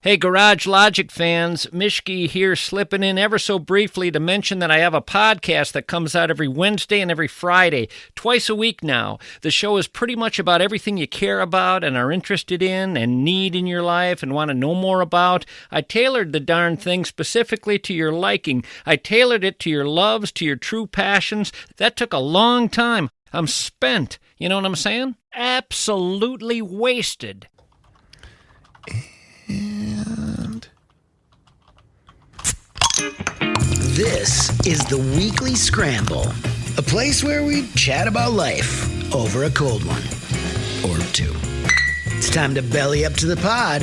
Hey, Garage Logic fans, Mishki here, slipping in ever so briefly to mention that I have a podcast that comes out every Wednesday and every Friday, twice a week now. The show is pretty much about everything you care about and are interested in and need in your life and want to know more about. I tailored the darn thing specifically to your liking. I tailored it to your loves, to your true passions. That took a long time. I'm spent. You know what I'm saying? Absolutely wasted. And this is the Weekly Scramble, a place where we chat about life over a cold one or two. It's time to belly up to the pod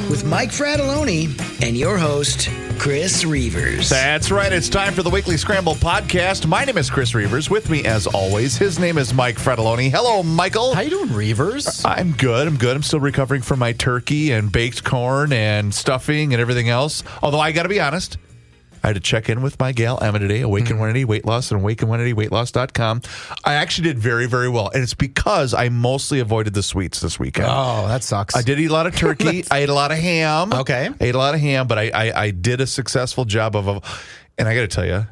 with Mike Frattallone and your host, Chris Reuvers. That's right. It's time for the Weekly Scramble podcast. My name is Chris Reuvers. With me, as always, his name is Mike Frattallone. Hello, Michael. How you doing, Reuvers? I'm good. I'm still recovering from my turkey and baked corn and stuffing and everything else. Although I got to be honest, I had to check in with my gal Emma today, Awaken 180 Weight Loss and awaken180weightloss.com. I actually did very, very well. And it's because I mostly avoided the sweets this weekend. Oh, that sucks. I did eat a lot of turkey. I ate a lot of ham. Okay. I ate a lot of ham, but I did a successful job of and I got to tell you,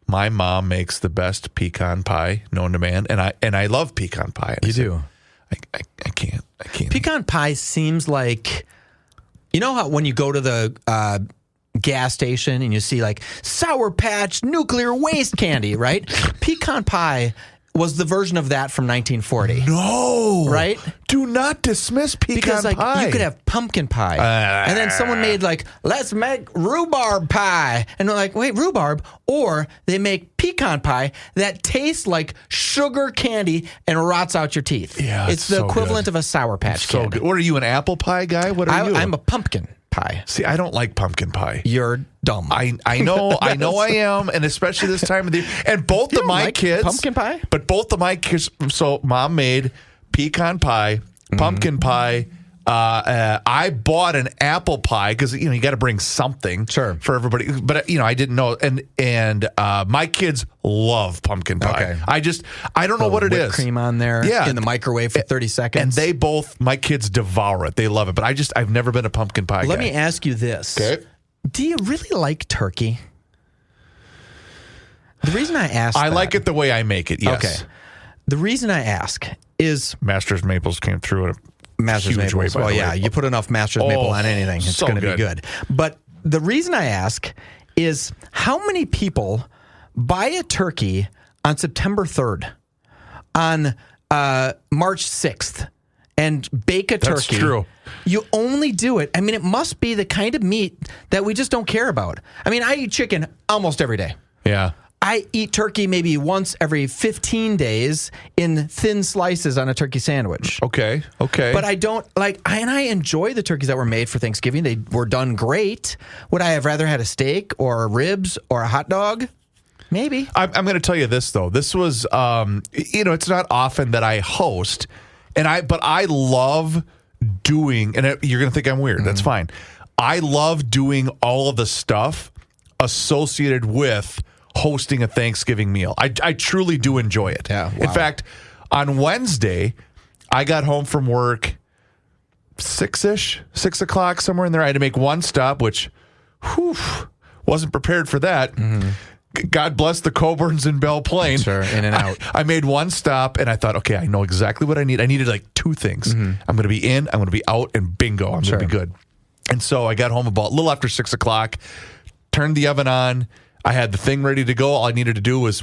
my mom makes the best pecan pie known to man, and I love pecan pie. You do? I can't. Pecan pie seems like, you know how when you go to the gas station and you see like Sour Patch nuclear waste candy, right? Pecan pie was the version of that from 1940. No. Right? Do not dismiss pecan because like pie. you could have pumpkin pie. And then someone made like, let's make rhubarb pie. And they're like, wait, rhubarb? Or they make pecan pie that tastes like sugar candy and rots out your teeth. Yeah, it's the so equivalent good. of a Sour Patch So Kid. good. What are you, an apple pie guy? What are you? I'm a pumpkin pie. See, I don't like pumpkin pie. You're dumb. I know I am, and especially this time of the year. And both of my kids, pumpkin pie? But both of my kids. So mom made pecan pie, pumpkin pie. I bought an apple pie because you got to bring something Sure. for everybody. But I didn't know, and my kids love pumpkin pie. Okay. I don't know what it whipped is. cream on there in the microwave for 30 seconds. And my kids devour it. They love it. But I've never been a pumpkin pie guy. Let me ask you this. Okay. Do you really like turkey? The reason I ask I like it the way I make it, yes. Okay. The reason I ask is Masters Maples came through in a Masters huge Maples. way, by Well, the yeah, way. you put enough Masters Maple on anything, it's so going to be good. good. But the reason I ask is how many people buy a turkey on September 3rd, on March 6th, and bake a turkey? That's true. You only do it. I mean, it must be the kind of meat that we just don't care about. I mean, I eat chicken almost every day. Yeah. I eat turkey maybe once every 15 days in thin slices on a turkey sandwich. Okay. But I don't and I enjoy the turkeys that were made for Thanksgiving. They were done great. Would I have rather had a steak or ribs or a hot dog? Maybe. I'm going to tell you this, though. This was, it's not often that I host, but I love doing, and you're going to think I'm weird. That's fine. I love doing all of the stuff associated with hosting a Thanksgiving meal. I truly do enjoy it. Yeah, wow. In fact, on Wednesday, I got home from work 6 o'clock, somewhere in there. I had to make one stop, which, wasn't prepared for that. Mm-hmm. God bless the Coburns in Belle Plaine. Sure, in and out. I made one stop, and I thought, okay, I know exactly what I need. I needed like two things. Mm-hmm. I'm going to be in, I'm going to be out, and bingo, I'm going to be good. And so I got home about a little after 6 o'clock, turned the oven on. I had the thing ready to go. All I needed to do was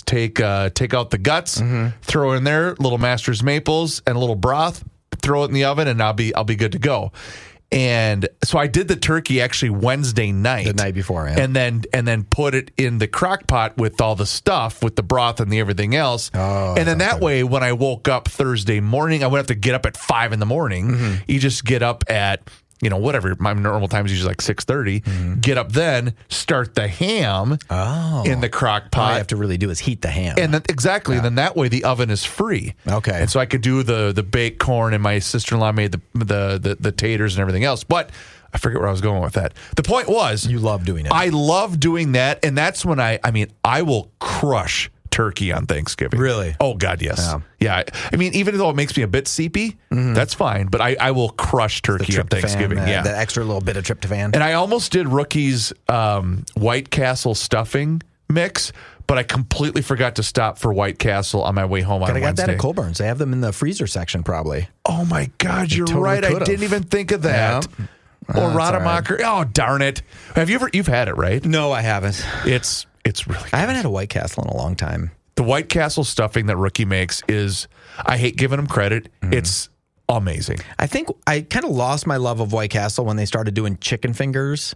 take out the guts, throw in there little Masters Maples and a little broth, throw it in the oven, and I'll be good to go. And so I did the turkey actually Wednesday night, the night before, yeah. and then put it in the crock pot with all the stuff, with the broth and the everything else. Oh, and then that way, when I woke up Thursday morning, I wouldn't have to get up at 5 a.m. Mm-hmm. You just get up at whatever. My normal time is usually like 6:30. Mm-hmm. Get up then, start the ham in the crock pot. All I have to really do is heat the ham. And then, exactly. Yeah. And then that way the oven is free. Okay. And so I could do the baked corn, and my sister-in-law made the taters and everything else. But I forget where I was going with that. The point was, you love doing it. I love doing that, and that's when I will crush turkey on Thanksgiving. Really? Oh, God, yes. Yeah. I mean, even though it makes me a bit seepy, that's fine. But I will crush turkey on Thanksgiving. That extra little bit of tryptophan. And I almost did Rookie's White Castle stuffing mix, but I completely forgot to stop for White Castle on my way home on Wednesday. I got that at Colburn's. They have them in the freezer section, probably. Oh, my God. You're totally right. I didn't even think of that. Yeah. Or Rademacher. Right. Oh, darn it. You've had it, right? No, I haven't. It's really good. I haven't had a White Castle in a long time. The White Castle stuffing that Rookie makes is, I hate giving him credit. It's amazing. I think I kind of lost my love of White Castle when they started doing chicken fingers.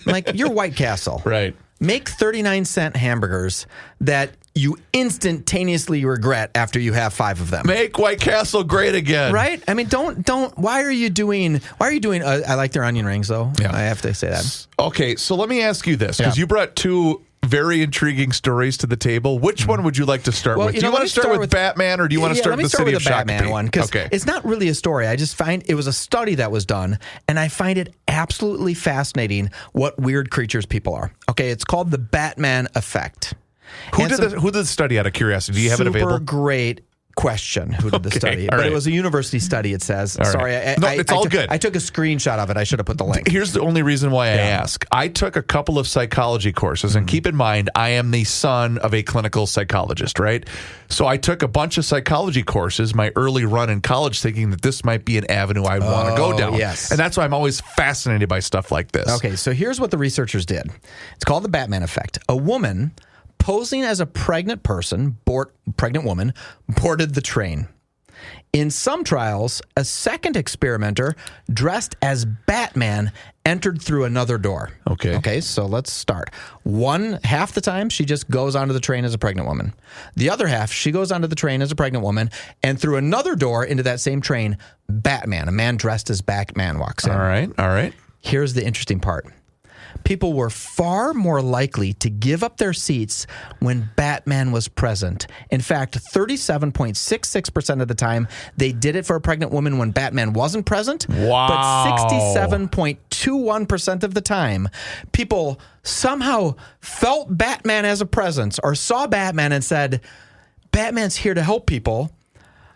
Like, you're White Castle. Right. Make 39-cent hamburgers that you instantaneously regret after you have 5 of them. Make White Castle great again. Right? I mean, don't. Why are you doing? I like their onion rings, though. Yeah. I have to say that. Okay, so let me ask you this, because you brought 2 very intriguing stories to the table. Which one would you like to start with? Do you want to start with Batman, or do you want to start with the City of Shakopee? Let me start with the Batman one, because it's not really a story. I just find it was a study that was done, and I find it absolutely fascinating what weird creatures people are. Okay, it's called the Batman effect. Who did the study, out of curiosity? Do you have it available? Super great question. Who did the study? But it was a university study, it says. Sorry. It's all good. I took a screenshot of it. I should have put the link. Here's the only reason why I ask. I took a couple of psychology courses, and keep in mind, I am the son of a clinical psychologist, right? So I took a bunch of psychology courses my early run in college, thinking that this might be an avenue I'd want to go down. Yes. And that's why I'm always fascinated by stuff like this. Okay, so here's what the researchers did. It's called the Batman effect. A woman posing as a pregnant woman boarded the train. In some trials, a second experimenter dressed as Batman entered through another door. Okay, so let's start. Half the time, she just goes onto the train as a pregnant woman. The other half, she goes onto the train as a pregnant woman, and through another door into that same train, Batman, a man dressed as Batman, walks in. All right. Here's the interesting part. People were far more likely to give up their seats when Batman was present. In fact, 37.66% of the time, they did it for a pregnant woman when Batman wasn't present. Wow. But 67.21% of the time, people somehow felt Batman as a presence or saw Batman and said, Batman's here to help people.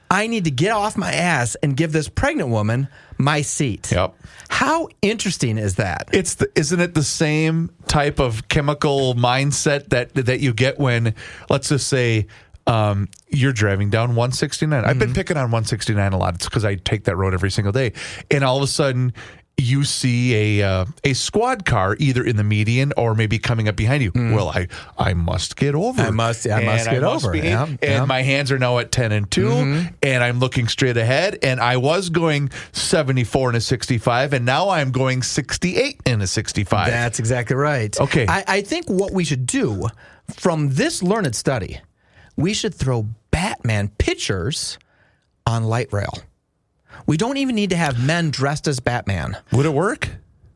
I need to get off my ass and give this pregnant woman my seat. Yep. How interesting is that? Isn't it the same type of chemical mindset that you get when, let's just say, you're driving down 169. I've been picking on 169 a lot. It's because I take that road every single day. And all of a sudden, you see a squad car either in the median or maybe coming up behind you. Well, I must get over. I must get over. And my hands are now at 10 and 2, and I'm looking straight ahead. And I was going 74 and a 65, and now I'm going 68 and a 65. That's exactly right. Okay. I think what we should do from this learned study, we should throw Batman pictures on light rail. We don't even need to have men dressed as Batman. Would it work?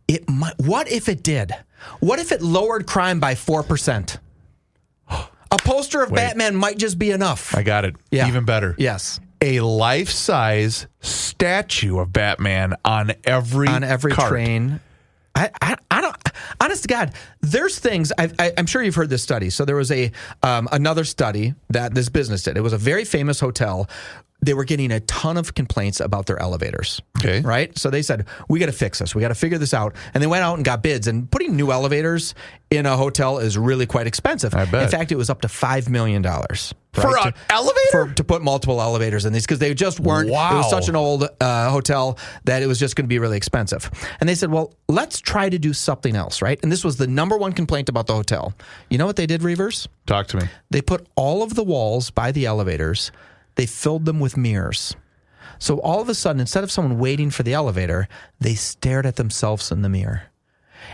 It might. What if it did? What if it lowered crime by 4%? A poster of Batman might just be enough. I got it. Yeah. Even better. Yes. A life-size statue of Batman on every cart. train. I don't. Honest to God, there's things. I'm sure you've heard this study. So there was another study that this business did. It was a very famous hotel. They were getting a ton of complaints about their elevators. Okay. Right? So they said, we got to fix this. We got to figure this out. And they went out and got bids. And putting new elevators in a hotel is really quite expensive. I bet. In fact, it was up to $5 million. Right? For an elevator? To put multiple elevators in these, because they just weren't. Wow. It was such an old hotel that it was just going to be really expensive. And they said, well, let's try to do something else, right? And this was the number one complaint about the hotel. You know what they did, Reuvers? Talk to me. They put all of the walls by the elevators, they filled them with mirrors. So all of a sudden, instead of someone waiting for the elevator, they stared at themselves in the mirror.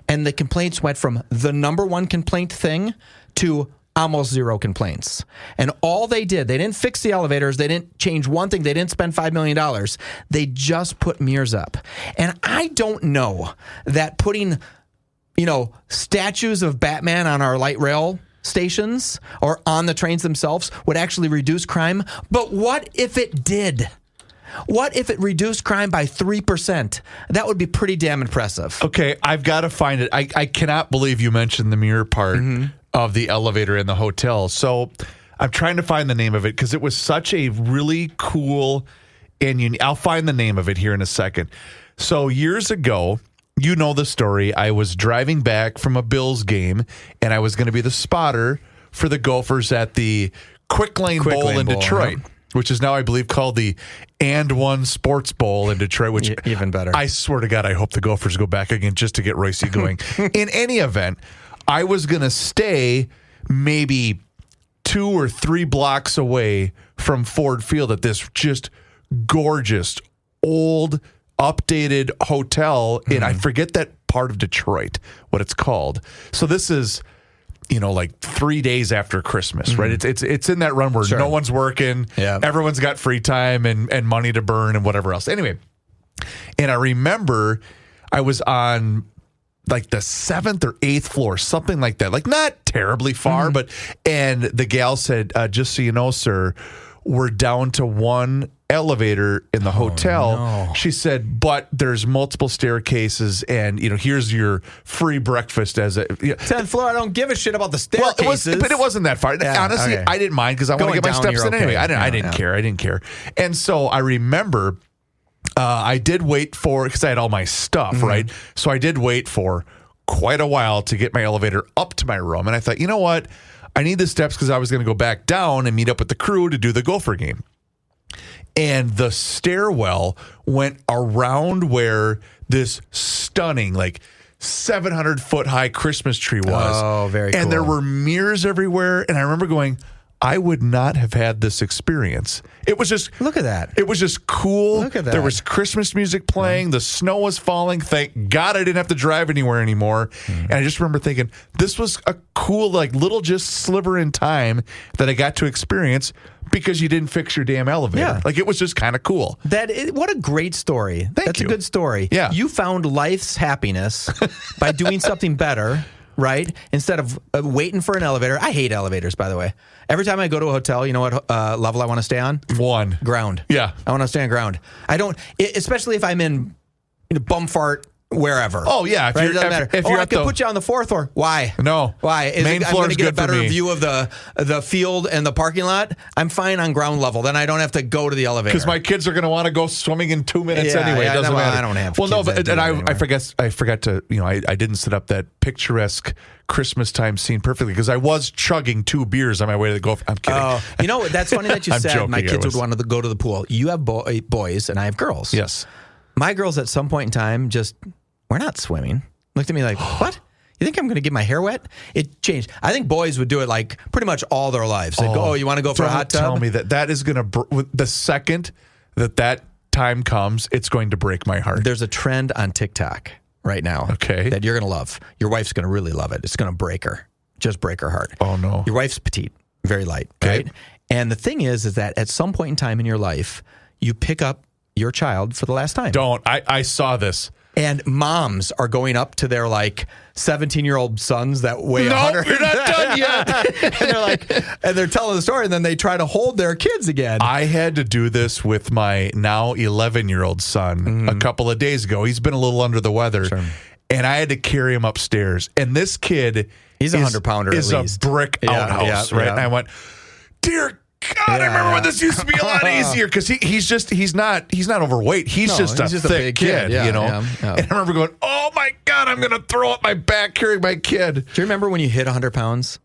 And the complaints went from the number one complaint thing to almost zero complaints. And all they didn't fix the elevators. They didn't change one thing. They didn't spend $5 million. They just put mirrors up. And I don't know that putting, statues of Batman on our light rail stations or on the trains themselves would actually reduce crime. But what if it did? What if it reduced crime by 3%? That would be pretty damn impressive. Okay, I've got to find it. I cannot believe you mentioned the mirror part of the elevator in the hotel. So I'm trying to find the name of it because it was such a really cool and unique. I'll find the name of it here in a second. So years ago, you know the story. I was driving back from a Bills game, and I was going to be the spotter for the Gophers at the Quick Lane Bowl in Detroit, which is now, I believe, called the And One Sports Bowl in Detroit, which even better. I swear to God, I hope the Gophers go back again just to get Royce going. In any event, I was going to stay maybe 2 or 3 blocks away from Ford Field at this just gorgeous, old, updated hotel in, I forget that part of Detroit, what it's called. So this is, like 3 days after Christmas, right? It's in that run where no one's working, everyone's got free time and money to burn and whatever else. Anyway, and I remember I was on like the 7th or 8th floor, something like that, like not terribly far, and the gal said, just so you know, sir, we're down to one elevator in the hotel. No. She said, but there's multiple staircases, and here's your free breakfast as a 10th floor. I don't give a shit about the staircases. But it wasn't that far. Yeah, honestly, okay. I didn't mind because I want to get my steps in anyway. Okay. I didn't care. I didn't care. And so I remember I did wait for, because I had all my stuff, right? So I did wait for quite a while to get my elevator up to my room. And I thought, you know what? I need the steps because I was going to go back down and meet up with the crew to do the Gopher game. And the stairwell went around where this stunning, like 700-foot high Christmas tree was. Oh, very cool. And there were mirrors everywhere. And I remember going, I would not have had this experience. It was just... Look at that. It was just cool. Look at that. There was Christmas music playing. The snow was falling. Thank God I didn't have to drive anywhere anymore. And I just remember thinking, this was a cool, like, little just sliver in time that I got to experience because you didn't fix your damn elevator. Yeah. Like, it was just kind of cool. What a great story. That's you. a good story. Yeah. You found life's happiness by doing something better, right? Instead of waiting for an elevator. I hate elevators, by the way. Every time I go to a hotel, you know what level I want to stay on? 1. Ground. Yeah. I want to stay on ground. I don't, especially if I'm in bumfart wherever. Oh, yeah. If right? you're, It doesn't matter. if you're I at could the, put you on the 4th floor. Why? No. Why? Main I'm floor going to is get a good for better me. view of the field and the parking lot. I'm fine on ground level. Then I don't have to go to the elevator. because my kids are going to want to go swimming in 2 minutes anyway. It doesn't matter. I don't have well, kids no, that but do and that anymore. I forgot to, I didn't set up that picturesque Christmas time scene perfectly because I was chugging 2 beers on my way to the golf. I'm kidding. Oh, that's funny that you I'm said joking, my kids I was- would want to go to the pool. You have boys and I have girls. Yes. My girls at some point in time we're not swimming. Looked at me like, what? You think I'm going to get my hair wet? It changed. I think boys would do it like pretty much all their lives. They'd go, you want to go for a hot tub? Don't tell me that is going to, the second that time comes, it's going to break my heart. There's a trend on TikTok right now that you're going to love. Your wife's going to really love it. It's going to break her. Just break her heart. Oh, no. Your wife's petite, very light, right? And the thing is that at some point in time in your life, you pick up your child for the last time. I saw this. And moms are going up to their 17-year-old sons that weigh 100. You're not done yet. and they're telling the story, and then they try to hold their kids again. I had to do this with my now 11-year-old son a couple of days ago. He's been a little under the weather, and I had to carry him upstairs. And this kid, he's 100-pounder is at least. a brick outhouse, right? And I went, dear God, I remember when this used to be a lot easier because he's not overweight. He's just a thick big kid. you know. Yeah. And I remember going, oh my God, I'm going to throw up my back carrying my kid. Do you remember when you hit 100 pounds?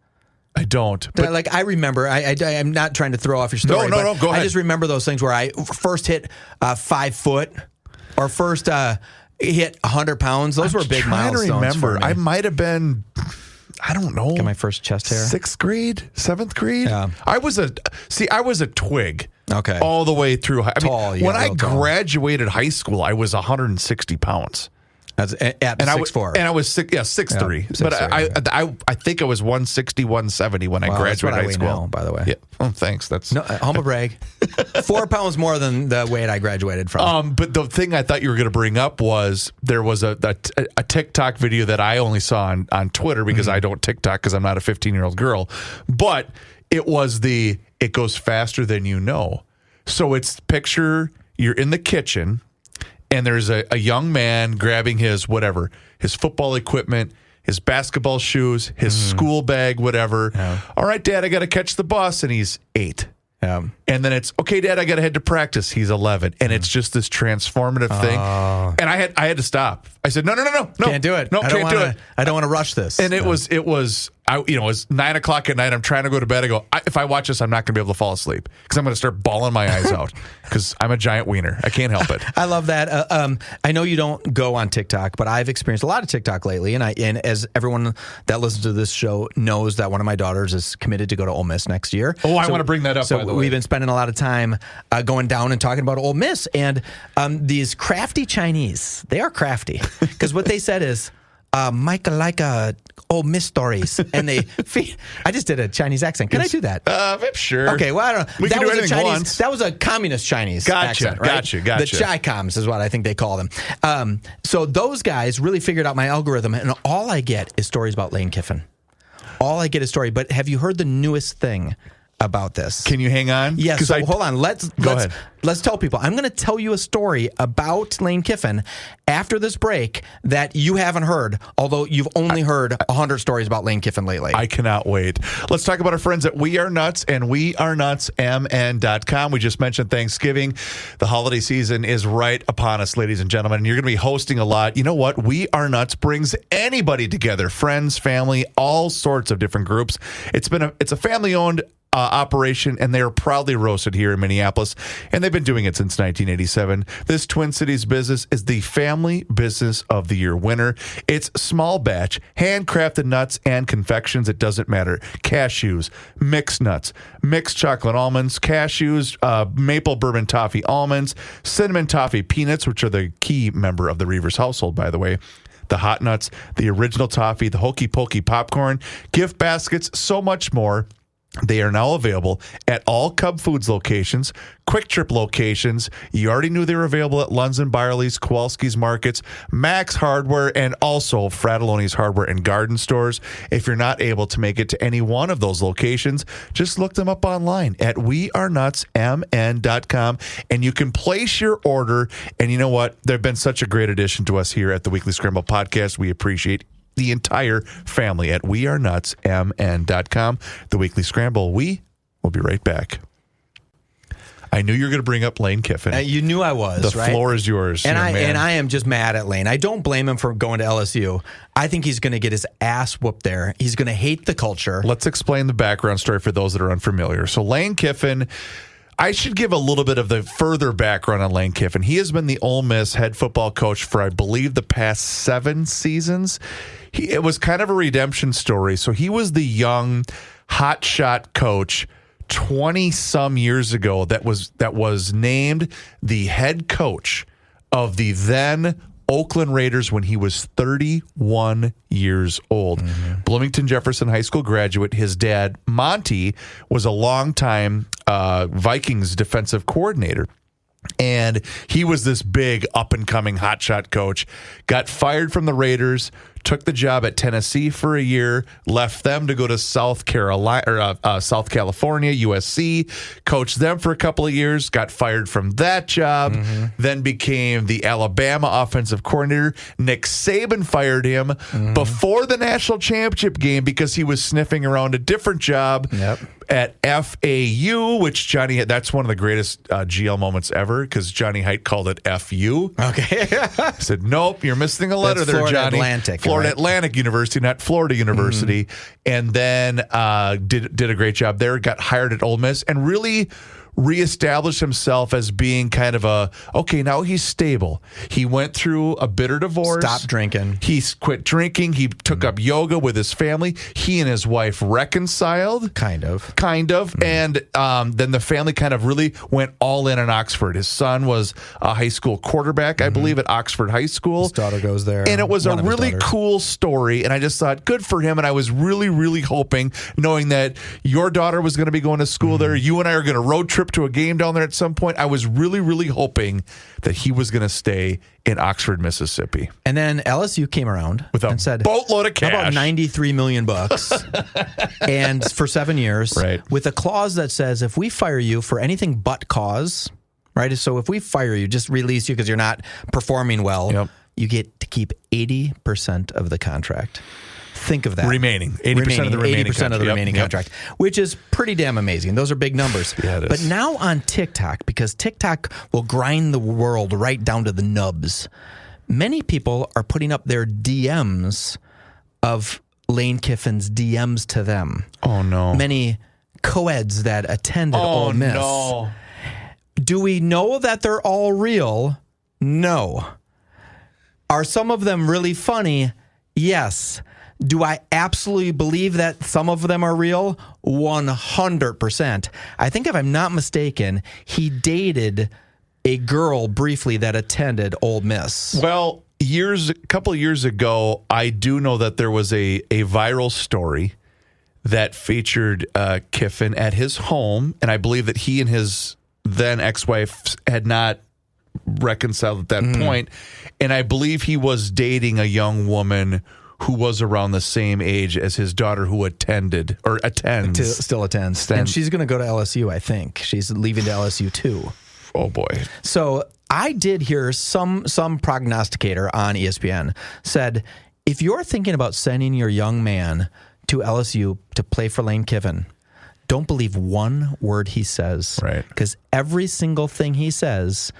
I don't. But I remember. I'm not trying to throw off your story. No, go ahead. I just remember those things where I first hit 5 foot or first hit 100 pounds. Those were big milestones. I remember. For me. I might have been, I don't know. Get my first chest hair. 6th grade, 7th grade. Yeah. I was a twig. Okay. All the way through. Tall, when I real tall. graduated high school, I was 160 pounds. That's at 6'4". And I was 6'3". Yeah, But I think I was 160, 170 when I graduated that's what I high weigh school. now, by the way. Yeah. Oh, thanks. That's No, humble brag. 4 pounds more than the weight I graduated from. But the thing I thought you were going to bring up was there was a TikTok video that I only saw on Twitter because I don't TikTok because I'm not a 15-year-old girl. But it was it goes faster than you know. So it's picture you're in the kitchen and there's a young man grabbing his football equipment, his basketball shoes, his school bag, whatever. Yeah. All right, Dad, I got to catch the bus. And he's 8. Yeah. And then it's, okay, Dad, I got to head to practice. He's 11. And it's just this transformative thing. And I had to stop. I said, no. Can't do it. No, can't do it. I don't want to rush this. And it was, it was 9 o'clock at night. I'm trying to go to bed. I go, if I watch this, I'm not going to be able to fall asleep because I'm going to start bawling my eyes out because I'm a giant wiener. I can't help it. I love that. I know you don't go on TikTok, but I've experienced a lot of TikTok lately. And as everyone that listens to this show knows that one of my daughters is committed to go to Ole Miss next year. Oh, I want to bring that up, by the way. We've been spending a lot of time going down and talking about Ole Miss. And these crafty Chinese, they are crafty because what they said is, Micah like Ole Miss stories, and they feed. I just did a Chinese accent. Can I do that? Sure. Okay, well, I don't know. We can do anything Chinese, once. That was a communist Chinese accent, right? Gotcha. The Chi-Coms is what I think they call them. So those guys really figured out my algorithm, and all I get is stories about Lane Kiffin. All I get is story. But have you heard the newest thing about this? Can you hang on? Yes. So hold on. Let's tell people. I'm going to tell you a story about Lane Kiffin after this break that you haven't heard, although you've only heard 100 stories about Lane Kiffin lately. I cannot wait. Let's talk about our friends at We Are Nuts and wearenutsmn.com. We just mentioned Thanksgiving. The holiday season is right upon us, ladies and gentlemen, and you're going to be hosting a lot. You know what? We Are Nuts brings anybody together, friends, family, all sorts of different groups. It's a family-owned operation, and they are proudly roasted here in Minneapolis, and they've been doing it since 1987. This Twin Cities business is the Family Business of the Year winner. It's small batch, handcrafted nuts and confections. It doesn't matter. Cashews, mixed nuts, mixed chocolate almonds, cashews, maple bourbon toffee almonds, cinnamon toffee peanuts, which are the key member of the Reuvers household, by the way. The hot nuts, the original toffee, the hokey pokey popcorn, gift baskets, so much more. They are now available at all Cub Foods locations, Quick Trip locations. You already knew they were available at Lunds and Byerly's, Kowalski's Markets, Max Hardware, and also Frattallone's Hardware and Garden Stores. If you're not able to make it to any one of those locations, just look them up online at wearenutsmn.com, and you can place your order. And you know what? They've been such a great addition to us here at the Weekly Scramble Podcast. We appreciate the entire family at wearenutsmn.com. The Weekly Scramble. We will be right back. I knew you were going to bring up Lane Kiffin. You knew I was. The floor is yours. And I am just mad at Lane. I don't blame him for going to LSU. I think he's going to get his ass whooped there. He's going to hate the culture. Let's explain the background story for those that are unfamiliar. So Lane Kiffin, I should give a little bit of the further background on Lane Kiffin. He has been the Ole Miss head football coach for, I believe, the past 7 seasons. It was kind of a redemption story. So he was the young, hotshot coach 20-some years ago that was named the head coach of the then Oakland Raiders when he was 31 years old. Mm-hmm. Bloomington Jefferson High School graduate. His dad, Monty, was a longtime Vikings defensive coordinator. And he was this big up-and-coming hotshot coach. Got fired from the Raiders, took the job at Tennessee for a year, left them to go to South California, USC, coached them for a couple of years, got fired from that job, then became the Alabama offensive coordinator. Nick Saban fired him before the national championship game because he was sniffing around a different job at FAU, which Johnny, that's one of the greatest GL moments ever because Johnny Height called it FU. Okay. I said, nope, you're missing a letter there, Johnny. Florida Atlantic University, not Florida University. And then did a great job there, got hired at Ole Miss, and really reestablished himself as being kind of now he's stable. He went through a bitter divorce. Stopped drinking. He quit drinking. He took up yoga with his family. He and his wife reconciled. Kind of. And then the family kind of really went all in on Oxford. His son was a high school quarterback, I believe, at Oxford High School. His daughter goes there. And it was a really cool story. And I just thought, good for him. And I was really, really hoping, knowing that your daughter was going to be going to school there. You and I are going to road trip to a game down there at some point. I was really, really hoping that he was going to stay in Oxford, Mississippi. And then LSU came around and said, boatload of cash. How about $93 million and for 7 years, with a clause that says if we fire you for anything but cause, right? So if we fire you, just release you because you're not performing well, you get to keep 80% of the contract. Think of that. Remaining. 80% of the remaining 80% of the remaining contract, which is pretty damn amazing. Those are big numbers. Yeah, it is. But now on TikTok, because TikTok will grind the world right down to the nubs, many people are putting up their DMs of Lane Kiffin's DMs to them. Oh, no. Many co-eds that attended Ole Miss. No. Do we know that they're all real? No. Are some of them really funny? Yes. Do I absolutely believe that some of them are real? 100%. I think if I'm not mistaken, he dated a girl briefly that attended Ole Miss. Well, a couple of years ago, I do know that there was a viral story that featured Kiffin at his home, and I believe that he and his then ex-wife had not reconciled at that point, and I believe he was dating a young woman who was around the same age as his daughter, who attended or attends. Still attends. And she's going to go to LSU, I think. She's leaving to LSU too. Oh, boy. So I did hear some prognosticator on ESPN said, if you're thinking about sending your young man to LSU to play for Lane Kiffin, don't believe one word he says. Right. Because every single thing he says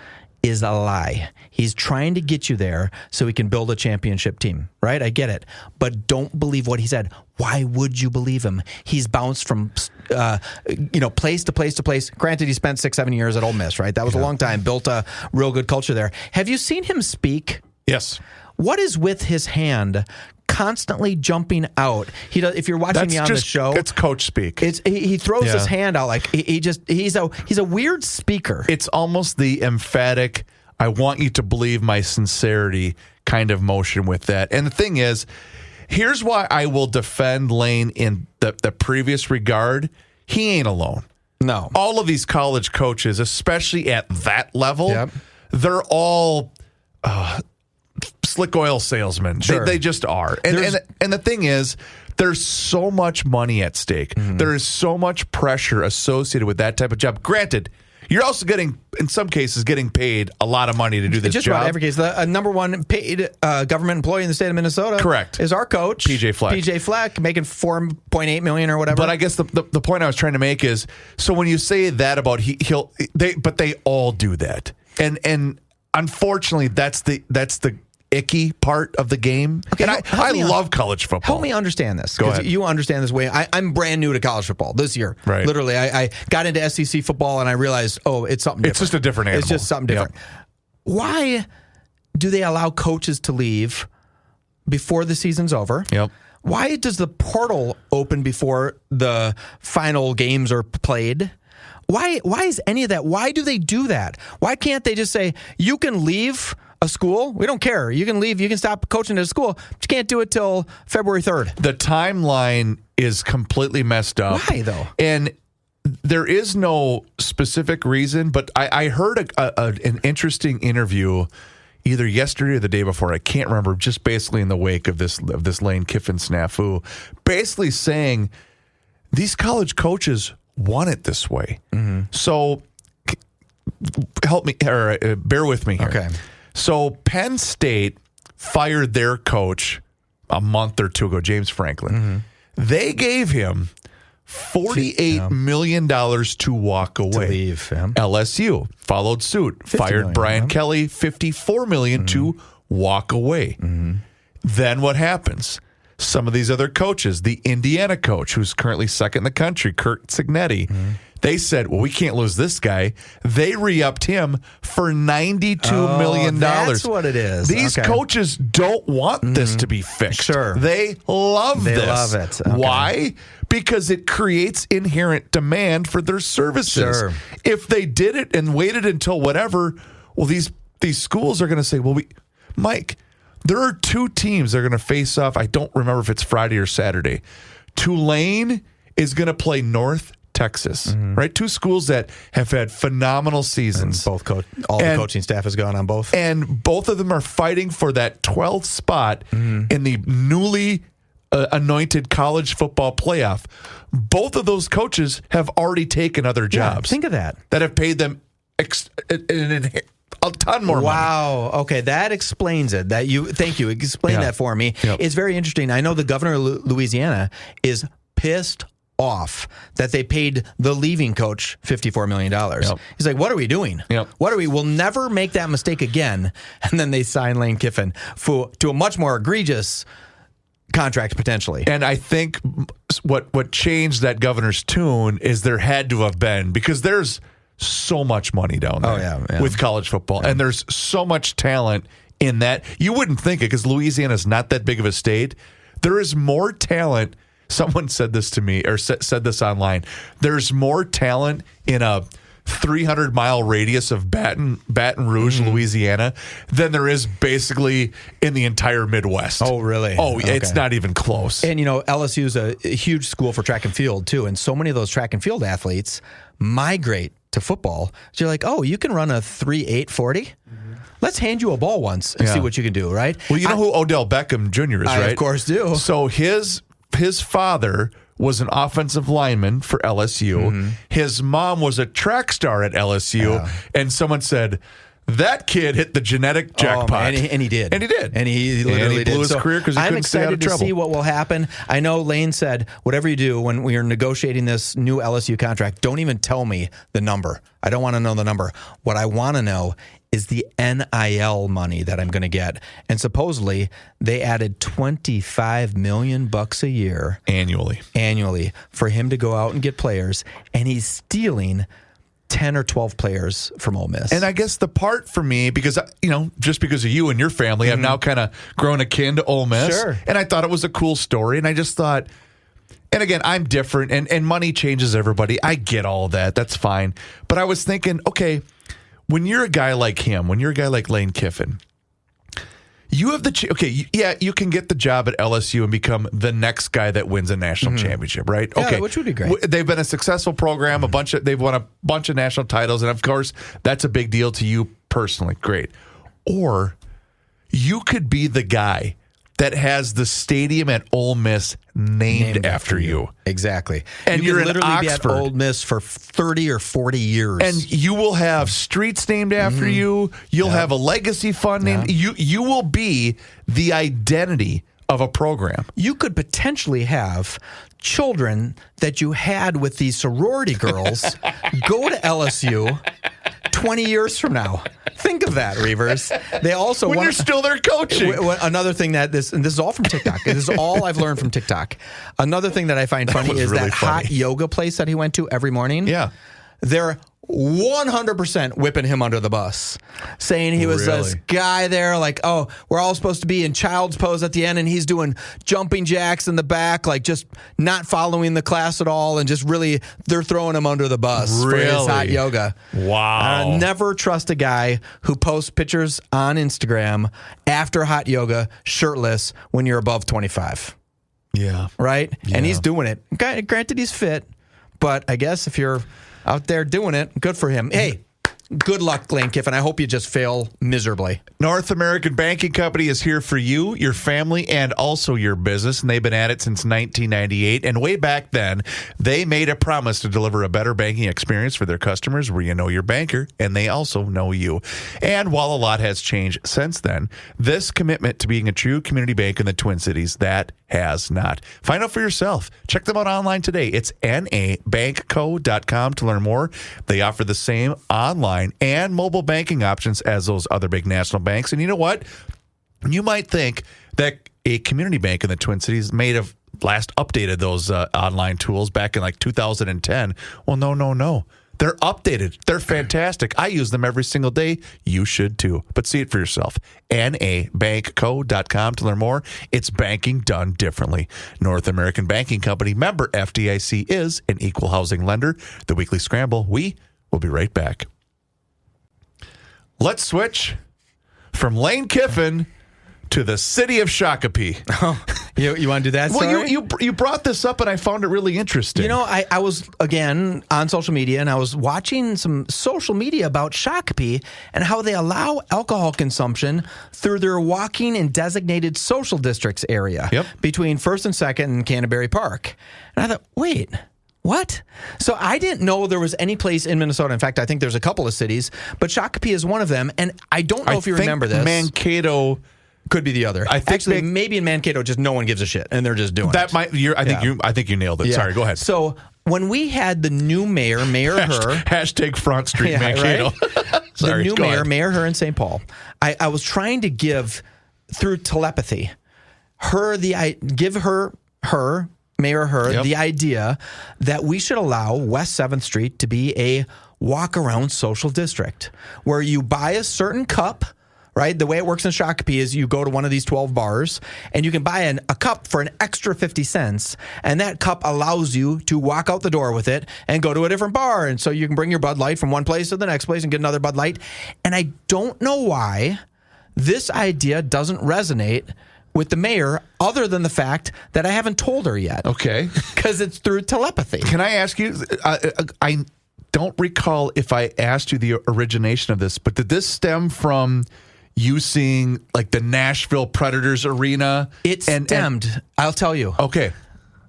is a lie. He's trying to get you there so he can build a championship team, right? I get it. But don't believe what he said. Why would you believe him? He's bounced from place to place to place. Granted, he spent 6-7 years at Ole Miss, right? That was a long time. Built a real good culture there. Have you seen him speak? Yes. What is with his hand constantly jumping out? He does. If you're watching me on the show, it's coach speak. He throws his hand out like he's a weird speaker. It's almost the emphatic, I want you to believe my sincerity kind of motion with that. And the thing is, here's why I will defend Lane in the previous regard. He ain't alone. No. All of these college coaches, especially at that level, they're all slick oil salesmen. Sure. They just are. And the thing is, there's so much money at stake. There is so much pressure associated with that type of job. Granted, you're also getting, in some cases, getting paid a lot of money to do this just job. About every case. The number one paid government employee in the state of Minnesota, correct, is our coach, PJ Fleck. PJ Fleck, making $4.8 million or whatever. But I guess the point I was trying to make is, so when you say that about but they all do that, and unfortunately, that's the icky part of the game. Okay, and I love college football. Help me understand this. Go ahead. You understand this way. I'm brand new to college football this year. Right. Literally, I got into SEC football and I realized, it's something different. It's just a different animal. It's just something different. Yep. Why do they allow coaches to leave before the season's over? Yep. Why does the portal open before the final games are played? Why is any of that? Why do they do that? Why can't they just say, you can leave a school? We don't care. You can leave. You can stop coaching at a school. But you can't do it till February 3rd. The timeline is completely messed up. Why, though? And there is no specific reason, but I heard an interesting interview either yesterday or the day before. I can't remember, just basically in the wake of this Lane Kiffin snafu, basically saying these college coaches want it this way. Mm-hmm. So help me, or bear with me here. Okay. So Penn State fired their coach a month or two ago, James Franklin. Mm-hmm. They gave him $48 million to walk away. To leave. Yeah. LSU followed suit, fired million, Brian Kelly, $54 million to walk away. Mm-hmm. Then what happens? Some of these other coaches, the Indiana coach, who's currently second in the country, Kurt Cignetti, they said, well, we can't lose this guy. They re-upped him for $92 million. That's what it is. These coaches don't want this to be fixed. Sure. They love this. They love it. Okay. Why? Because it creates inherent demand for their services. Sure. If they did it and waited until whatever, well, these schools are going to say, well, Mike, there are two teams that are going to face off. I don't remember if it's Friday or Saturday. Tulane is going to play North Texas, right? Two schools that have had phenomenal seasons. And the coaching staff has gone on both. And both of them are fighting for that 12th spot in the newly anointed college football playoff. Both of those coaches have already taken other jobs. Think of that. That have paid them A ton more money. Wow. Okay, that explains it. Thank you. Explain that for me. Yep. It's very interesting. I know the governor of Louisiana is pissed off that they paid the leaving coach $54 million. Yep. He's like, what are we doing? Yep. We'll never make that mistake again. And then they sign Lane Kiffin to a much more egregious contract potentially. And I think what changed that governor's tune is there had to have been, because there's so much money down there with college football. And there's so much talent in that. You wouldn't think it, because Louisiana is not that big of a state. There is more talent. Someone said this to me, or said this online. There's more talent in a 300-mile radius of Baton Rouge, Louisiana, than there is basically in the entire Midwest. Oh, really? Oh, it's not even close. And, LSU is a huge school for track and field, too. And so many of those track and field athletes migrate to football. So you're like, oh, you can run a 3.8 40? Let's hand you a ball once and see what you can do, right? Well, you know who Odell Beckham Jr. is, right? I, of course, do. So his father was an offensive lineman for LSU. His mom was a track star at LSU. And someone said, that kid hit the genetic jackpot. And he did. And he did. And he literally blew did. his career because he couldn't stay out of trouble. I'm excited to see what will happen. I know Lane said, whatever you do when we are negotiating this new LSU contract, don't even tell me the number. I don't want to know the number. What I want to know is the NIL money that I'm going to get. And supposedly they added $25 million a year annually for him to go out and get players, and he's stealing 10 or 12 players from Ole Miss. And I guess the part for me, because, just because of you and your family, I've now kind of grown akin to Ole Miss. Sure. And I thought it was a cool story. And I just thought, and again, I'm different, and money changes everybody. I get all that. That's fine. But I was thinking, okay, when you're a guy like him, when you're a guy like Lane Kiffin, you have you can get the job at LSU and become the next guy that wins a national championship, right? Yeah, okay, which would be great. They've been a successful program. They've won a bunch of national titles, and of course, that's a big deal to you personally. Great. Or you could be the guy that has the stadium at Ole Miss named after you. Exactly. And you're in literally Oxford. be at Ole Miss for 30 or 40 years. And you will have streets named after you. You'll have a legacy fund named. You will be the identity of a program. You could potentially have children that you had with these sorority girls go to LSU 20 years from now. Think of that, Reuvers. They also when you're still there coaching. Another thing that this is all from TikTok. This is all I've learned from TikTok. Another thing that I find funny is really that hot yoga place that he went to every morning. Yeah. They're 100% whipping him under the bus, saying he was this guy there like, oh, we're all supposed to be in child's pose at the end, and he's doing jumping jacks in the back, like just not following the class at all, and just really they're throwing him under the bus for his hot yoga. Wow. Never trust a guy who posts pictures on Instagram after hot yoga shirtless when you're above 25. Yeah. Right? Yeah. And he's doing it. Granted, he's fit, but I guess if you're out there doing it, good for him. Hey, good luck, Lane Kiffin. I hope you just fail miserably. North American Banking Company is here for you, your family, and also your business, and they've been at it since 1998. And way back then, they made a promise to deliver a better banking experience for their customers where you know your banker, and they also know you. And while a lot has changed since then, this commitment to being a true community bank in the Twin Cities, that has not. Find out for yourself. Check them out online today. It's nabankco.com to learn more. They offer the same online and mobile banking options as those other big national banks. And you know what? You might think that a community bank in the Twin Cities may have last updated those online tools back in like 2010. Well, no. They're updated. They're fantastic. I use them every single day. You should too. But see it for yourself. nabankco.com to learn more. It's banking done differently. North American Banking Company, member FDIC, is an equal housing lender. The Weekly Scramble. We will be right back. Let's switch from Lane Kiffin to the city of Shakopee. Oh, you want to do that story? Well, you brought this up, and I found it really interesting. You know, I was, again, on social media, and I was watching some social media about Shakopee and how they allow alcohol consumption through their walking and designated social districts area between 1st and 2nd and Canterbury Park. And I thought, wait, What? So I didn't know there was any place in Minnesota. In fact, I think there's a couple of cities, but Shakopee is one of them. And I don't know if you remember this. Mankato could be the other. I think actually maybe in Mankato, just no one gives a shit, and they're just doing that. it. I think you nailed it. Yeah. Sorry, go ahead. So when we had the new mayor Her, hashtag Front Street Mankato. Right? Sorry, the new mayor Her in St. Paul. I was trying to give through telepathy Mayor Her, the idea that we should allow West 7th Street to be a walk-around social district where you buy a certain cup, right? The way it works in Shakopee is you go to one of these 12 bars and you can buy a cup for an extra 50 cents, and that cup allows you to walk out the door with it and go to a different bar. And so you can bring your Bud Light from one place to the next place and get another Bud Light. And I don't know why this idea doesn't resonate with the mayor, other than the fact that I haven't told her yet. Okay. Because it's through telepathy. Can I ask you, I don't recall if I asked you the origination of this, but did this stem from you seeing like the Nashville Predators arena? It stemmed, I'll tell you. Okay.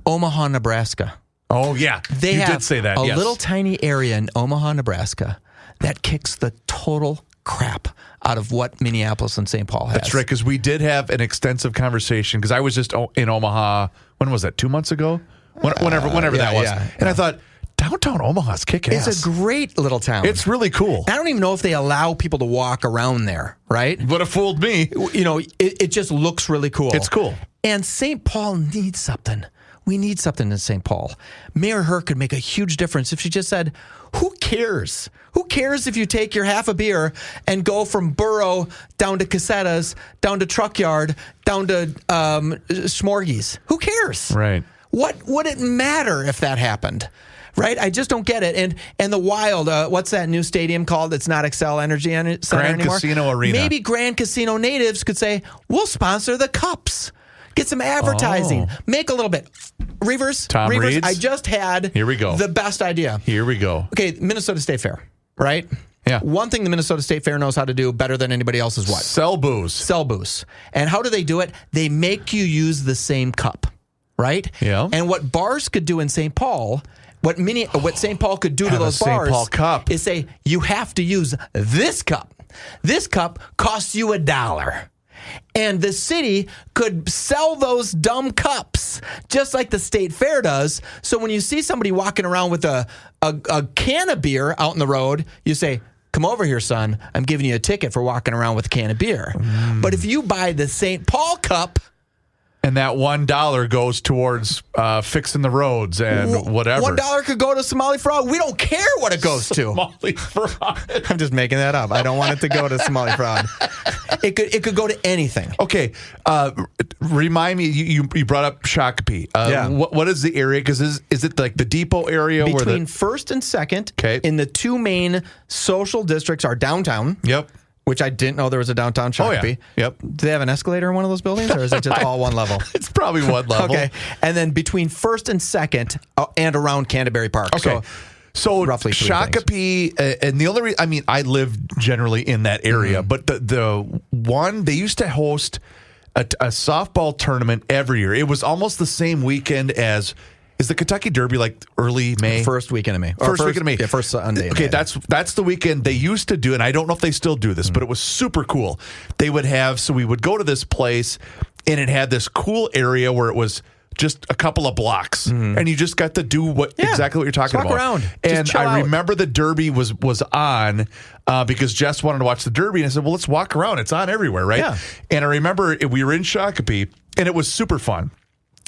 Omaha, Nebraska. Oh, yeah. They you have did say that, a yes. little tiny area in Omaha, Nebraska that kicks the total crap out of what Minneapolis and St. Paul has. That's right, because we did have an extensive conversation, because I was just in Omaha, when was that, 2 months ago? Whenever that was. Yeah. And I thought, downtown Omaha's kick-ass. It's a great little town. It's really cool. I don't even know if they allow people to walk around there, right? Would have fooled me. You know, it just looks really cool. It's cool. And St. Paul needs something. We need something in St. Paul. Mayor Her could make a huge difference if she just said, who cares? Who cares if you take your half a beer and go from Burro down to Casetas, down to Truck Yard, down to Smorgies? Who cares? Right. What would it matter if that happened? Right? I just don't get it. And the Wild, what's that new stadium called? It's not Xcel Energy Center Grand anymore. Casino Arena. Maybe Grand Casino natives could say, we'll sponsor the Cups. Get some advertising. Make a little bit. Reuvers, Reeds. I just had Here we go. The best idea. Here we go. Okay, Minnesota State Fair, right? Yeah. One thing the Minnesota State Fair knows how to do better than anybody else is what? Sell booze. Sell booze. And how do they do it? They make you use the same cup, right? Yeah. And what bars could do in St. Paul, what St. Paul could do to those bars St. Paul cup. is say, you have to use this cup. This cup costs you $1. And the city could sell those dumb cups just like the state fair does. So when you see somebody walking around with a can of beer out in the road, you say, come over here, son. I'm giving you a ticket for walking around with a can of beer. But if you buy the St. Paul cup, and that $1 goes towards fixing the roads and whatever. $1 could go to Somali Frog. We don't care what it goes to. Somali Frog. I'm just making that up. I don't want it to go to Somali Frog. It could go to anything. Okay, remind me. You brought up Shakopee. Yeah. What is the area? Because is it like the depot area between First and Second? Okay. In the two main social districts are downtown. Yep. Which I didn't know there was a downtown Shakopee. Oh, yeah. Yep. Do they have an escalator in one of those buildings, or is it just all one level? It's probably one level. Okay. And then between First and Second and around Canterbury Park. Okay. So roughly Shakopee, and the only reason, I mean, I live generally in that area, but the one, they used to host a softball tournament every year. It was almost the same weekend as, is the Kentucky Derby like early May? First weekend of May. First weekend of May. Yeah, first Sunday. Okay, that's the weekend they used to do, and I don't know if they still do this, but it was super cool. They would have, so we would go to this place, and it had this cool area where it was just a couple of blocks, and you just got to do exactly what you're talking walk about. Around. And chill I out. remember the Derby was on because Jess wanted to watch the Derby, and I said, well, let's walk around. It's on everywhere, right? Yeah. And I remember we were in Shakopee, and it was super fun.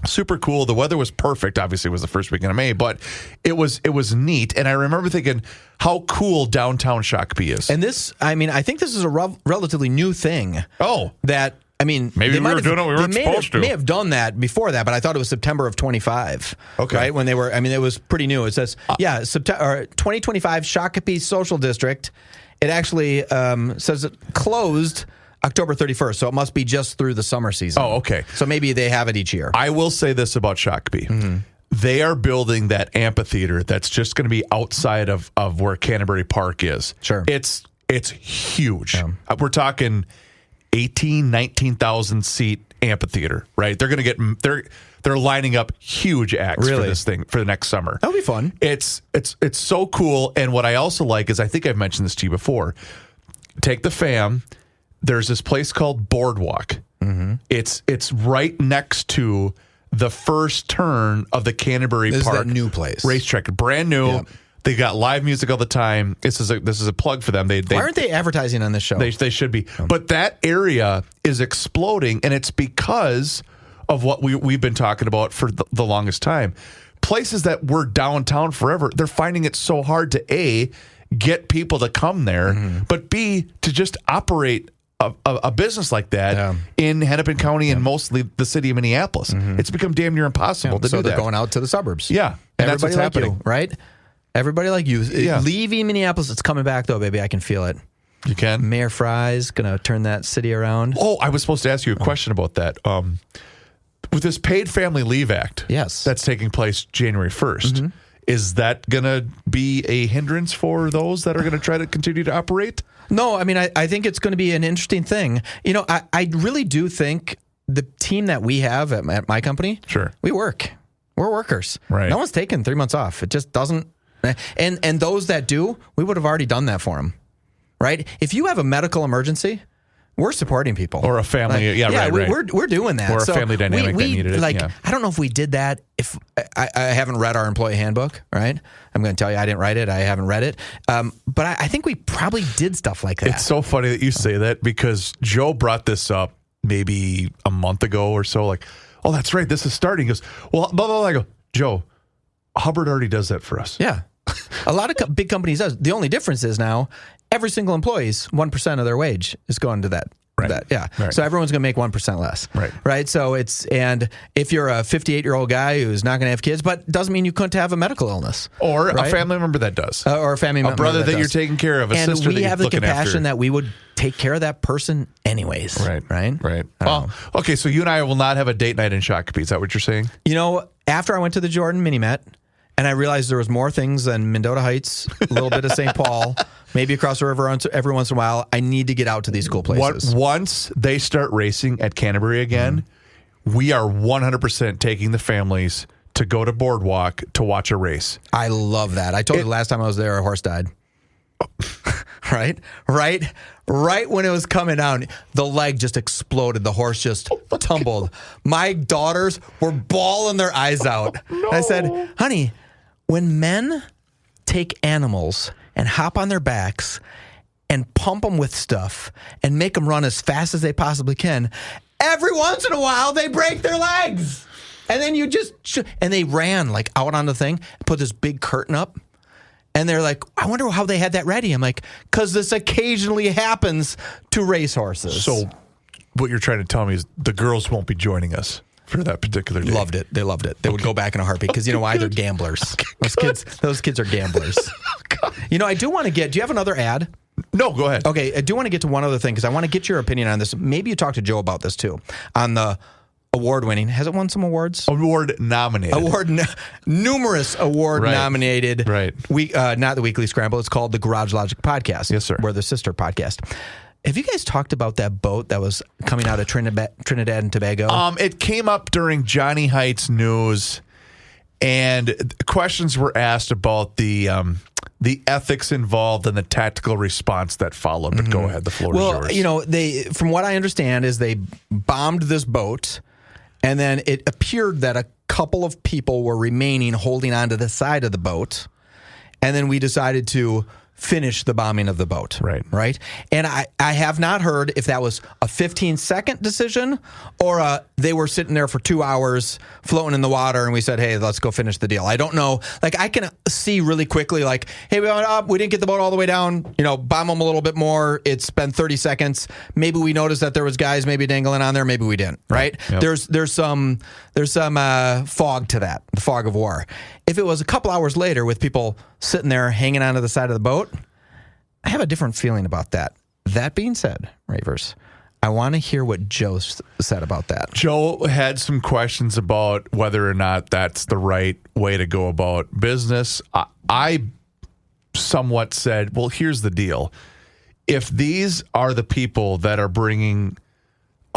Super cool. The weather was perfect. Obviously, it was the first weekend of May, but it was neat. And I remember thinking how cool downtown Shakopee is. And this, I mean, I think this is a relatively new thing. Oh. That, I mean, maybe they we were doing it. We weren't supposed to. May have done that before that, but I thought it was September of 25. Okay. Right? When they were, I mean, it was pretty new. It says, September 2025 Shakopee Social District. It actually says it closed October 31st, so it must be just through the summer season. Oh, okay. So maybe they have it each year. I will say this about Shakopee. They are building that amphitheater that's just going to be outside of where Canterbury Park is. Sure. It's huge. We're talking 19,000 seat amphitheater, right? They're going to get they're lining up huge acts for this thing for the next summer. That'll be fun. It's so cool. And what I also like is, I think I've mentioned this to you before. Take the fam. There's this place called Boardwalk. Mm-hmm. It's right next to the first turn of the Canterbury Park. This is that new place. Racetrack, brand new. Yep. They got live music all the time. This is a plug for them. Why aren't they advertising on this show? They should be. But that area is exploding, and it's because of what we've been talking about for the longest time. Places that were downtown forever, they're finding it so hard to A, get people to come there, but B, to just operate a business like that in Hennepin County and mostly the city of Minneapolis. It's become damn near impossible to do that. So they're going out to the suburbs. Yeah. And that's what's happening. You, right? Everybody like you. Leaving Minneapolis, it's coming back, though, baby. I can feel it. You can? Mayor Fry's going to turn that city around. Oh, I was supposed to ask you a question about that. With this Paid Family Leave Act that's taking place January 1st, is that going to be a hindrance for those that are going to try to continue to operate? No, I mean, I think it's going to be an interesting thing. You know, I really do think the team that we have at my company, we work. We're workers. Right. No one's taken 3 months off. It just doesn't. And those that do, we would have already done that for them. Right? If you have a medical emergency, we're supporting people. Or a family. Right. We're doing that. Or a family dynamic that needed it. I don't know if we did that. If I haven't read our employee handbook, right? I'm going to tell you I didn't write it. I haven't read it. But I think we probably did stuff like that. It's so funny that you say that, because Joe brought this up maybe a month ago or so. Like, oh, that's right. This is starting. He goes, well, blah, blah, blah. I go, Joe, Hubbard already does that for us. Yeah. A lot of big companies does. The only difference is now every single employee's 1% of their wage is going to that. Right. Right. So everyone's going to make 1% less. Right. So and if you're a 58-year-old guy who's not going to have kids, but doesn't mean you couldn't have a medical illness. Or a family member that does. Or a family member. A brother that you're taking care of, a sister that you're looking after. And we have the compassion that we would take care of that person anyways. Right. Well, okay, so you and I will not have a date night in Shakopee. Is that what you're saying? You know, after I went to the Jordan Mini-Met, and I realized there was more things than Mendota Heights, a little bit of St. Paul, maybe across the river every once in a while. I need to get out to these cool places. Once they start racing at Canterbury again, we are 100% taking the families to go to Boardwalk to watch a race. I love that. I told you the last time I was there, a horse died. Right when it was coming down, the leg just exploded. The horse just tumbled. My daughters were bawling their eyes out. No. I said, honey, when men take animals and hop on their backs and pump them with stuff and make them run as fast as they possibly can, every once in a while they break their legs. And then you just and they ran like out on the thing, put this big curtain up. And they're like, I wonder how they had that ready. I'm like, because this occasionally happens to racehorses. So what you're trying to tell me is the girls won't be joining us for that particular day. Loved it. They loved it. They would go back in a heartbeat because you know why? They're gamblers. Those kids are gamblers. You know, I do want to get, do you have another ad? No, go ahead. Okay, I do want to get to one other thing because I want to get your opinion on this. Maybe you talked to Joe about this too. On the award-winning. Has it won some awards? Award-nominated. Numerous award-nominated. Right. Not the Weekly Scramble. It's called the Garage Logic Podcast. Yes, sir. We're the sister podcast. Have you guys talked about that boat that was coming out of Trinidad and Tobago? It came up during Johnny Heights News, and questions were asked about the ethics involved and the tactical response that followed. But go ahead, the floor is yours. Well, you know, from what I understand is they bombed this boat, and then it appeared that a couple of people were remaining holding onto the side of the boat, and then we decided to finish the bombing of the boat. Right. And I have not heard if that was a 15-second decision or they were sitting there for 2 hours floating in the water and we said, hey, let's go finish the deal. I don't know. Like, I can see really quickly, like, hey, we went up, we didn't get the boat all the way down, you know, bomb them a little bit more. It's been 30 seconds. Maybe we noticed that there was guys maybe dangling on there. Maybe we didn't. Right. Yep. There's some fog to that, the fog of war. If it was a couple hours later with people sitting there hanging onto the side of the boat, I have a different feeling about that. That being said, Reuvers, I want to hear what Joe said about that. Joe had some questions about whether or not that's the right way to go about business. I somewhat said, well, here's the deal. If these are the people that are bringing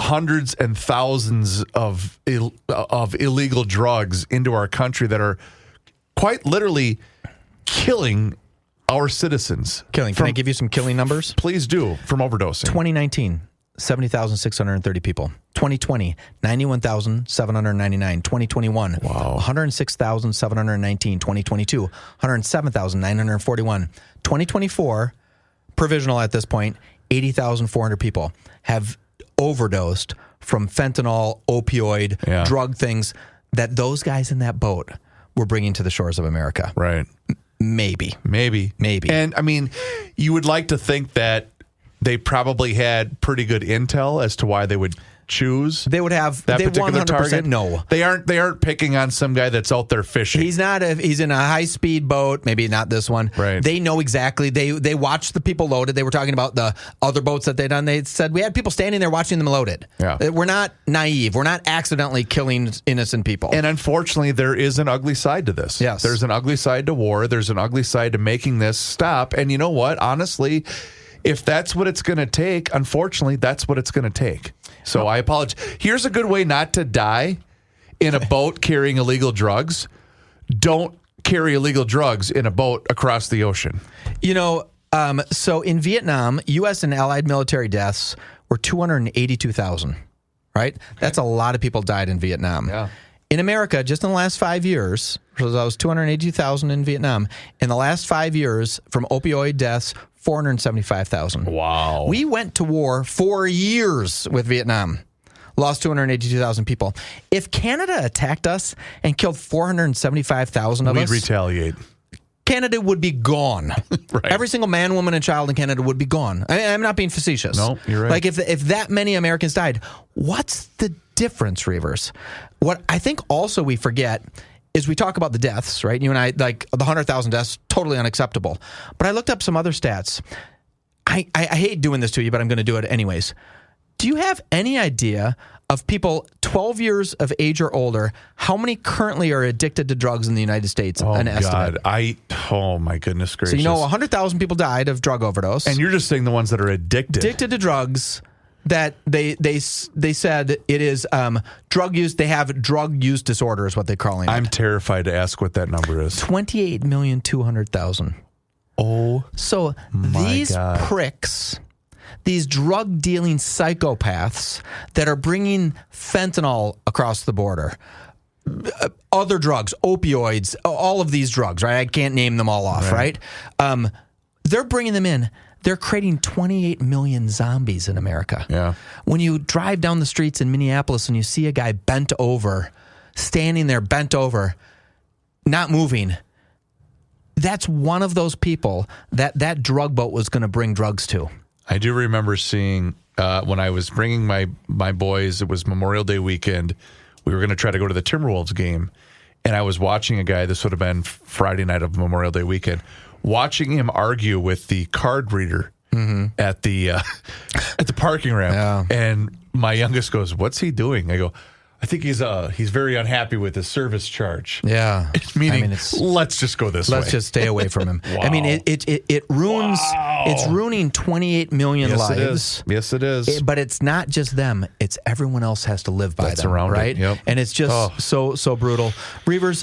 hundreds and thousands of illegal drugs into our country that are quite literally killing our citizens. Killing. Can I give you some killing numbers? Please do, from overdosing. 2019, 70,630 people. 2020, 91,799. 2021, 106,719. 2022, 107,941. 2024, provisional at this point, 80,400 people have overdosed from fentanyl, opioid, drug things that those guys in that boat were bringing to the shores of America. Right. Maybe. And I mean, you would like to think that they probably had pretty good intel as to why they would choose. They would have that they particular 100% target. No, they aren't picking on some guy that's out there fishing. He's not. He's in a high speed boat. Maybe not this one. Right. They know exactly. They watched the people loaded. They were talking about the other boats that they done. They said we had people standing there watching them loaded. Yeah. We're not naive. We're not accidentally killing innocent people. And unfortunately, there is an ugly side to this. Yes. There's an ugly side to war. There's an ugly side to making this stop. And you know what? Honestly, if that's what it's going to take, unfortunately, that's what it's going to take. So I apologize. Here's a good way not to die in a boat carrying illegal drugs. Don't carry illegal drugs in a boat across the ocean. You know, so in Vietnam, U.S. and allied military deaths were 282,000, right? That's a lot of people died in Vietnam. Yeah. In America, just in the last 5 years, so that was 282,000 in Vietnam. In the last 5 years, from opioid deaths, 475,000. Wow. We went to war 4 years with Vietnam. Lost 282,000 people. If Canada attacked us and killed 475,000 of us, we'd retaliate. Canada would be gone. Right. Every single man, woman, and child in Canada would be gone. I'm not being facetious. No, you're right. Like if that many Americans died, what's the difference, Reuvers? What I think also we forget is we talk about the deaths, right? You and I, like the 100,000 deaths, totally unacceptable. But I looked up some other stats. I hate doing this to you, but I'm going to do it anyways. Do you have any idea of people 12 years of age or older, how many currently are addicted to drugs in the United States? Oh, an estimate. oh my goodness gracious. So you know 100,000 people died of drug overdose. And you're just saying the ones that are addicted. Addicted to drugs that they said it is drug use. They have drug use disorder is what they're calling it. I'm terrified to ask what that number is. 28,200,000. Oh, so these pricks, these drug dealing psychopaths that are bringing fentanyl across the border, other drugs, opioids, all of these drugs, right? I can't name them all off, right? They're bringing them in. They're creating 28 million zombies in America. Yeah. When you drive down the streets in Minneapolis and you see a guy bent over, standing there bent over, not moving, that's one of those people that drug boat was going to bring drugs to. I do remember seeing when I was bringing my boys, it was Memorial Day weekend. We were going to try to go to the Timberwolves game. And I was watching a guy, this would have been Friday night of Memorial Day weekend, watching him argue with the card reader at the parking ramp. Yeah. And my youngest goes, "What's he doing?" I go, "I think he's very unhappy with his service charge." Yeah. Meaning, let's just go this way. Let's just stay away from him. Wow. I mean, it ruins, it's ruining 28 million lives. Yes, it is. But it's not just them. It's everyone else has to live by them, around right? It. Yep. And it's just so brutal. Reuvers,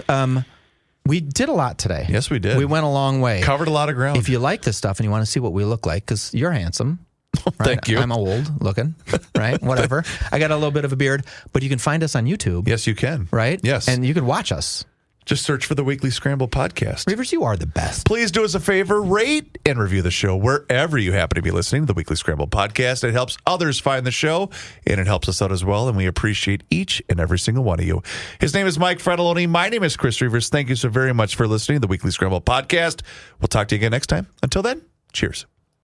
we did a lot today. Yes, we did. We went a long way. Covered a lot of ground. If you like this stuff and you want to see what we look like, because you're handsome. Right? Thank you. I'm old looking, right? Whatever. I got a little bit of a beard, but you can find us on YouTube. Yes, you can. Right? Yes. And you can watch us. Just search for the Weekly Scramble podcast. Reuvers, you are the best. Please do us a favor, rate and review the show wherever you happen to be listening to the Weekly Scramble podcast. It helps others find the show, and it helps us out as well, and we appreciate each and every single one of you. His name is Mike Frattallone. My name is Chris Reuvers. Thank you so very much for listening to the Weekly Scramble podcast. We'll talk to you again next time. Until then, cheers.